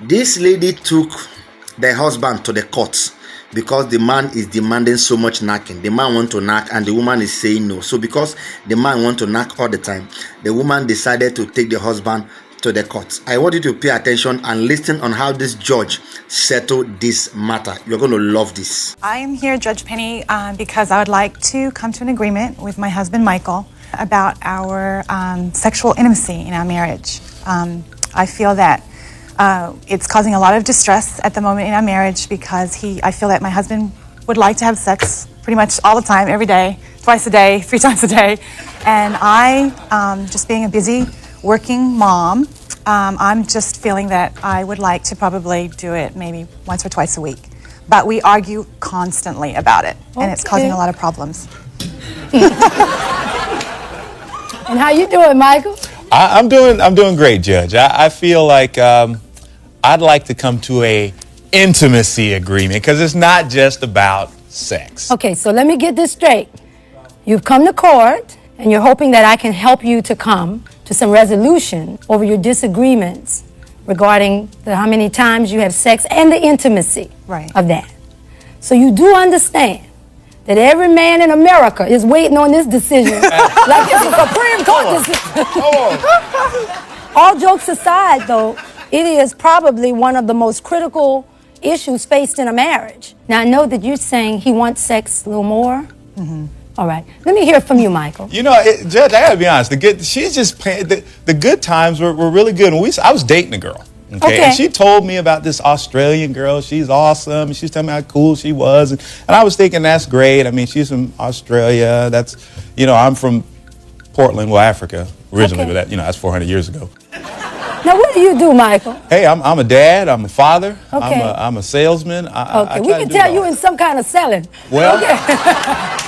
This lady took the husband to the court because the man is demanding so much knacking. The man want to knack and the woman is saying no. So because the man want to knack all the time, the woman decided to take the husband to the court. I want you to pay attention and listen on how this judge settled this matter. You're going to love this. I am here, Judge Penny, because I would like to come to an agreement with my husband, Michael, about our sexual intimacy in our marriage. I feel that it's causing a lot of distress at the moment in our marriage because I feel that my husband would like to have sex pretty much all the time, every day, twice a day, 3 times a day. And I, just being a busy working mom, I'm just feeling that I would like to probably do it maybe once or twice a week. But we argue constantly about it, and it's causing a lot of problems. And how you doing, Michael? I'm doing great, Judge. I feel like I'd like to come to a intimacy agreement because it's not just about sex. Okay, so let me get this straight. You've come to court, and you're hoping that I can help you to come to some resolution over your disagreements regarding how many times you have sex and the intimacy of that. So you do understand that every man in America is waiting on this decision like it's a Supreme Court decision. All jokes aside, though, it is probably one of the most critical issues faced in a marriage. Now, I know that you're saying he wants sex a little more. Mm-hmm. All right. Let me hear from you, Michael. You know, Judge, I gotta be honest. She's just playing. The good times were really good. I was dating a girl. Okay. And she told me about this Australian girl. She's awesome. She's telling me how cool she was. And I was thinking, that's great. I mean, she's from Australia. I'm from Portland, Africa, originally, but that's 400 years ago. Now, what do you do, Michael? Hey, I'm a dad. I'm a father. Okay. I'm a salesman. We can tell you in some kind of selling. Well, okay.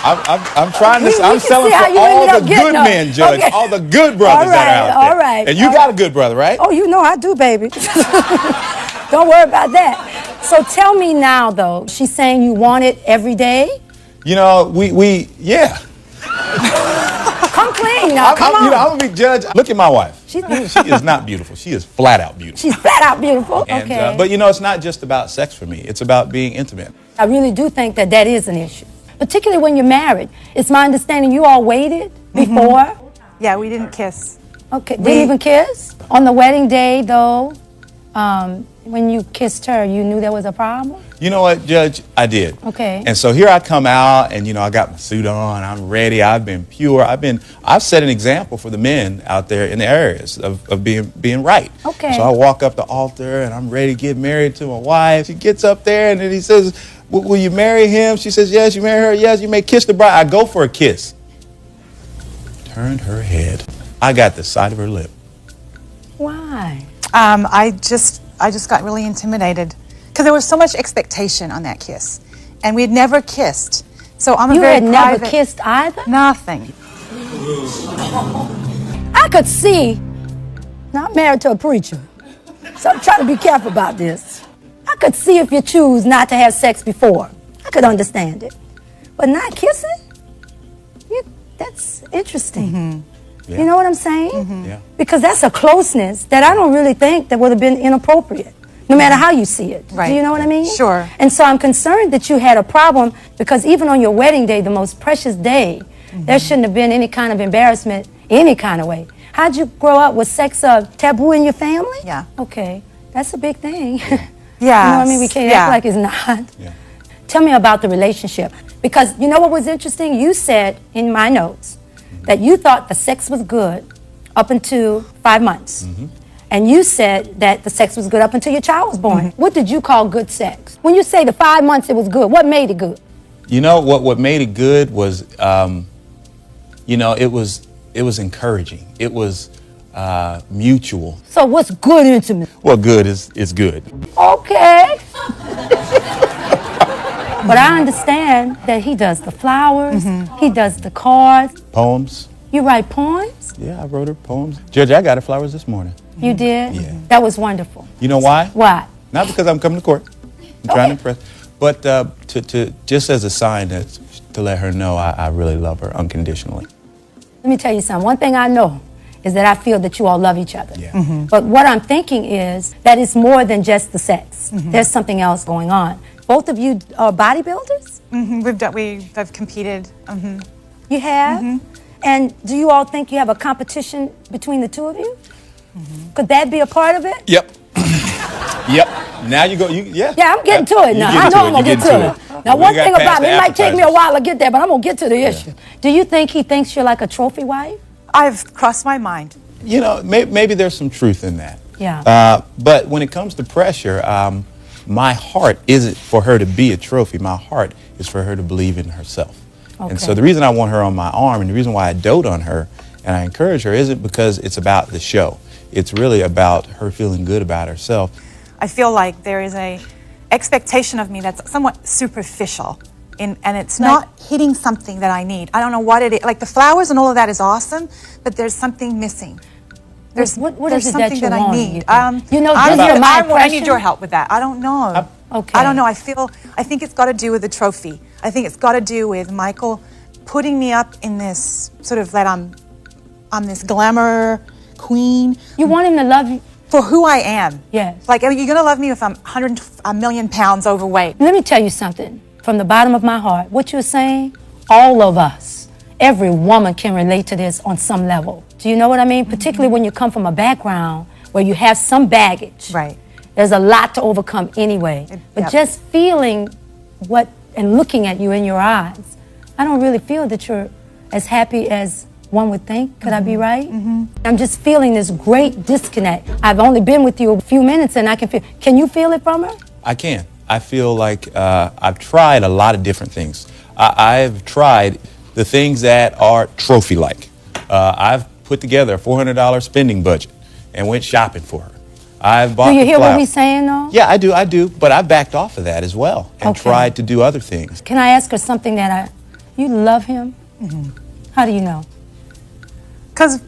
I'm trying to. I'm selling for all the good men, Judge. Okay. All the good brothers that are out there. All right. And you got a good brother, right? Oh, you know I do, baby. Don't worry about that. So tell me now, though. She's saying you want it every day? You know, yeah. Come clean now. Come on. I'm a big judge. Look at my wife. She is not beautiful. She is flat out beautiful. She's flat out beautiful. And, okay. But it's not just about sex for me. It's about being intimate. I really do think that is an issue, particularly when you're married. It's my understanding you all waited before. Mm-hmm. Yeah, we didn't kiss. Okay, didn't even kiss? On the wedding day, though, when you kissed her, you knew there was a problem? You know what, Judge? I did. Okay. And so here I come out, and I got my suit on. I'm ready. I've been pure. I've set an example for the men out there in the areas of being right. Okay. So I walk up the altar, and I'm ready to get married to my wife. She gets up there, and then he says, "Will you marry him?" She says, "Yes." "You marry her?" "Yes." "You may kiss the bride." I go for a kiss. Turned her head. I got the side of her lip. Why? I just got really intimidated because there was so much expectation on that kiss, and we had never kissed. So I'm a very private. You had never kissed either? Nothing. I could see. Now I'm married to a preacher, so I'm trying to be careful about this. I could see if you choose not to have sex before. I could understand it, but not kissing? That's interesting. Mm-hmm. Yeah. You know what I'm saying? Mm-hmm. Yeah. Because that's a closeness that I don't really think that would have been inappropriate, no matter how you see it. Right. Do you know what I mean? Sure. And so I'm concerned that you had a problem because even on your wedding day, the most precious day, there shouldn't have been any kind of embarrassment, any kind of way. How'd you grow up? Was sex taboo in your family? Yeah. Okay. That's a big thing. Yeah. You know what I mean? We can't act like it's not. Yeah. Tell me about the relationship. Because you know what was interesting? You said in my notes that you thought the sex was good up until 5 months. Mm-hmm. And you said that the sex was good up until your child was born. Mm-hmm. What did you call good sex? When you say the 5 months it was good, what made it good? You know, what made it good was, it was encouraging. It was mutual. So what's good intimacy? Well, good is good. Okay. But I understand that he does the flowers, he does the cards. Poems. You write poems? Yeah, I wrote her poems. Judge, I got her flowers this morning. You did? Yeah. That was wonderful. You know why? Why? Not because I'm coming to court. I'm trying to impress. But to just as a sign to let her know I really love her unconditionally. Let me tell you something. One thing I know is that I feel that you all love each other. Yeah. But what I'm thinking is that it's more than just the sex. There's something else going on. Both of you are bodybuilders? We've competed. You have? And do you all think you have a competition between the two of you? Could that be a part of it? Yep. Yep. Now you go. Yeah, I'm getting to it now. I know I'm going to get to it. Now, one thing about me, it might take me a while to get there, but I'm going to get to the issue. Do you think he thinks you're like a trophy wife? I've crossed my mind. You know, maybe there's some truth in that. Yeah. But when it comes to pressure, my heart isn't for her to be a trophy. My heart is for her to believe in herself. Okay. And so the reason I want her on my arm and the reason why I dote on her and I encourage her isn't because it's about the show. It's really about her feeling good about herself. I feel like there is a expectation of me that's somewhat superficial, and it's not hitting something that I need. I don't know what it is. Like the flowers and all of that is awesome, but there's something missing. What is it that something you I want? need. You know, I need your help with that. I don't know. Okay. I don't know. I think it's got to do with the trophy. I think it's got to do with Michael putting me up in this sort of that I'm this glamour queen. You want him to love you? For who I am. Yes. Like, are you going to love me if I'm a million pounds overweight? Let me tell you something from the bottom of my heart. What you're saying, all of us, every woman can relate to this on some level. Do you know what I mean? Particularly when you come from a background where you have some baggage. Right. There's a lot to overcome anyway. But just feeling what and looking at you in your eyes, I don't really feel that you're as happy as one would think. Could I be right? I'm just feeling this great disconnect. I've only been with you a few minutes and I can feel. Can you feel it from her? I can. I feel like I've tried a lot of different things. I've tried the things that are trophy-like. I've put together a $400 spending budget and went shopping for her. I've bought. Do you hear what he's saying, though? Yeah, I do. But I backed off of that as well and tried to do other things. Can I ask her something you love him? How do you know? Because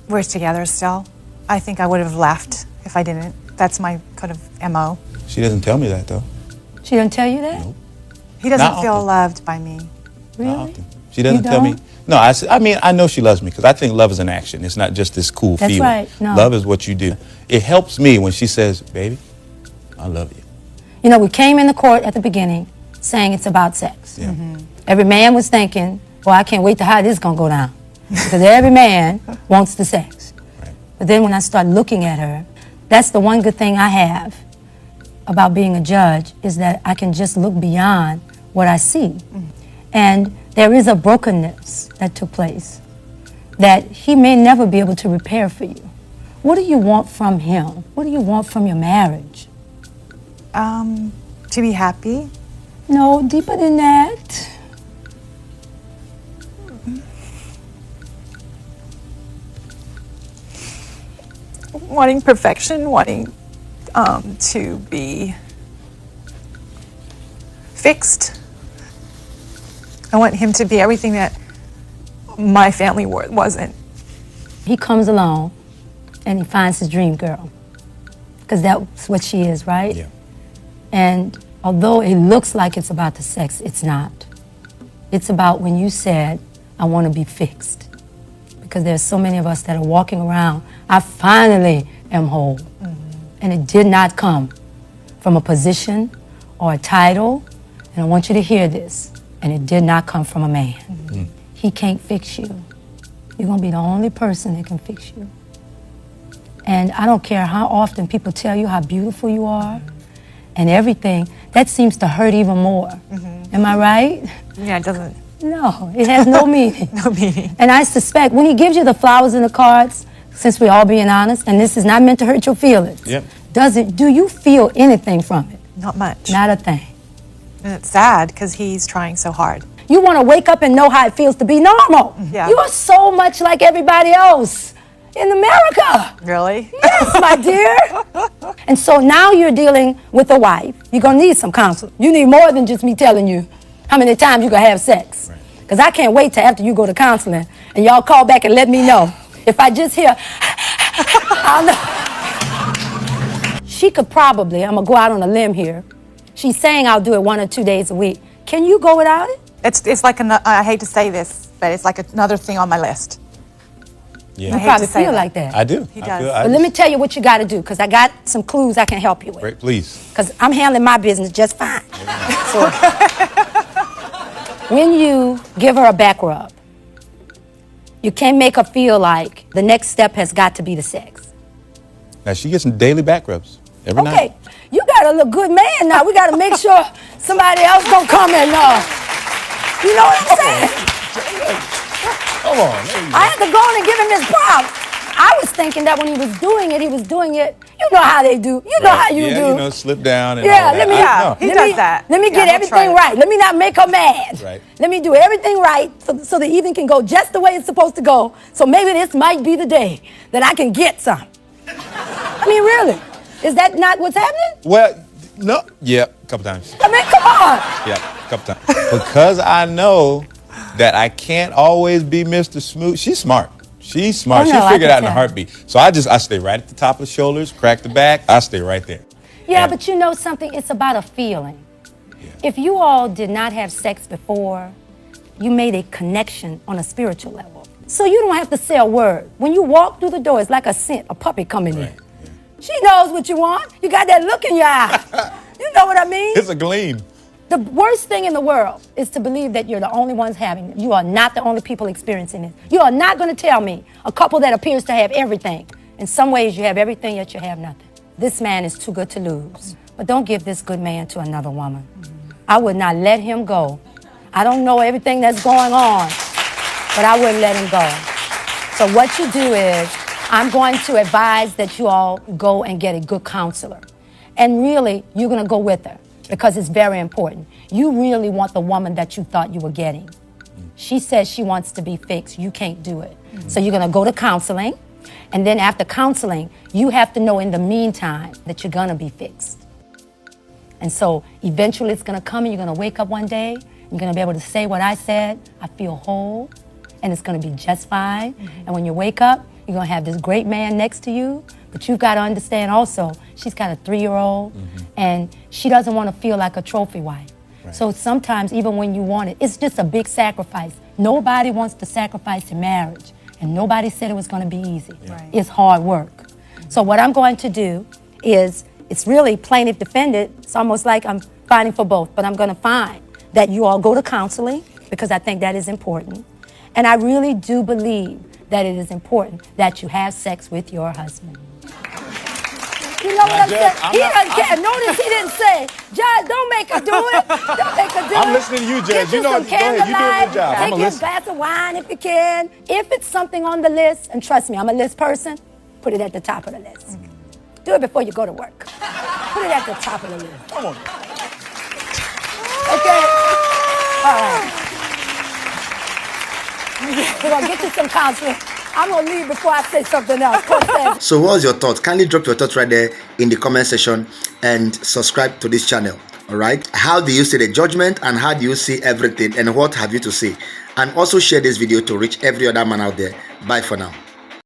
we're together still. I think I would have left if I didn't. That's my kind of MO. She doesn't tell me that, though. She doesn't tell you that? Nope. He doesn't Not feel often. loved by me. Really? Not often. She doesn't You tell me. don't? No, I mean, I know she loves me because I think love is an action. It's not just this cool That's feeling. right. No. Love is what you do. It helps me when she says, baby, I love you. You know, we came in the court at the beginning saying it's about sex. Yeah. Every man was thinking, well, I can't wait to how this is going to go down. Because every man wants the sex. Right. But then when I start looking at her, that's the one good thing I have about being a judge is that I can just look beyond what I see. And there is a brokenness that took place that he may never be able to repair for you. What do you want from him? What do you want from your marriage? To be happy. No, deeper than that. Wanting perfection, wanting to be fixed. I want him to be everything that my family wasn't. He comes along and he finds his dream girl. Because that's what she is, right? Yeah. And although it looks like it's about the sex, it's not. It's about when you said, I want to be fixed. Because there's so many of us that are walking around, I finally am whole. And it did not come from a position or a title. And I want you to hear this. And it did not come from a man. He can't fix you. You're going to be the only person that can fix you. And I don't care how often people tell you how beautiful you are and everything, that seems to hurt even more. Am I right? Yeah, it doesn't. No, it has no meaning. No meaning. And I suspect when he gives you the flowers and the cards, since we're all being honest, and this is not meant to hurt your feelings, Yep. do you feel anything from it? Not much. Not a thing. And it's sad because he's trying so hard. You want to wake up and know how it feels to be normal. Yeah. You are so much like everybody else in America. Really? Yes, my dear. And so now you're dealing with a wife. You're going to need some counsel. You need more than just me telling you how many times you're going to have sex. Because I can't wait till after you go to counseling and y'all call back and let me know. If I just hear, I'll know. She could probably, I'm going to go out on a limb here. She's saying I'll do it 1 or 2 days a week. Can you go without it? It's like, I hate to say this, but it's like another thing on my list. Yeah. You hate probably to say feel that. like that. I do. He I does. feel- But let me tell you what you got to do, because I got some clues I can help you with. Great, please. Because I'm handling my business just fine. So, when you give her a back rub, you can't make her feel like the next step has got to be the sex. Now she gets some daily back rubs every Okay, night. you got to look good man now. We got to make sure somebody else don't come and, you know what I'm saying? Come on. There you go. I had to go on and give him his props. I was thinking that when he was doing it, you know how they do. You know how you yeah, do. you know, slip down and Yeah, all that. let me. Yeah, he let does me- that. Let me Yeah, get he'll everything try it. right. Let me not make her mad. Right. Let me do everything right so the evening can go just the way it's supposed to go. So maybe this might be the day that I can get some. I mean, really, is that not what's happening? Well, no. Yeah, a couple times. I mean, come on. Yeah, a couple times. Because I know that I can't always be Mr. Smooth. She's smart. She's smart. Oh, no, She I figured can out in a tell. heartbeat. So I stay right at the top of the shoulders, crack the back. I stay right there. Yeah, And- but you know something? It's about a feeling. If you all did not have sex before, you made a connection on a spiritual level. So you don't have to say a word. When you walk through the door, it's like a scent, a puppy coming in. Right, She knows what you want. You got that look in your eye. You know what I mean? It's a gleam. The worst thing in the world is to believe that you're the only ones having it. You are not the only people experiencing it. You are not going to tell me a couple that appears to have everything. In some ways, you have everything, yet you have nothing. This man is too good to lose. But don't give this good man to another woman. I would not let him go. I don't know everything that's going on, but I wouldn't let him go. So what you do is, I'm going to advise that you all go and get a good counselor. And really, you're going to go with her because it's very important. You really want the woman that you thought you were getting. She says she wants to be fixed. You can't do it. So you're going to go to counseling. And then after counseling, you have to know in the meantime that you're going to be fixed. And so eventually it's going to come and you're going to wake up one day. You're going to be able to say what I said. I feel whole. And it's going to be just fine. And when you wake up, you're going to have this great man next to you. But you've got to understand also, she's got a 3-year-old. And she doesn't want to feel like a trophy wife. Right. So sometimes even when you want it, it's just a big sacrifice. Nobody wants to sacrifice in marriage. And nobody said it was going to be easy. Right. It's hard work. So what I'm going to do is, it's really plaintiff defendant. It's almost like I'm fighting for both. But I'm going to find that you all go to counseling because I think that is important. And I really do believe that it is important that you have sex with your husband. You know what I'm Judge, saying? He doesn't care. Notice he didn't say, Judge, don't make her do it. Don't make her do it. I'm listening to you, Judge. Get You know some what- go ahead. You do a good candlelight. job. Take I'ma you a listen. glass of wine if you can. If it's something on the list, and trust me, I'm a list person, put it at the top of the list. Do it before you go to work. Put it at the top of the list. Come on. Okay? All right. We're going to get you some counseling. I'm going to leave before I say something else. Coach says, So what's your thoughts? Kindly drop your thoughts right there in the comment section and subscribe to this channel. All right, how do you see the judgment and how do you see everything and what have you to say? And also share this video to reach every other man out there. Bye for now.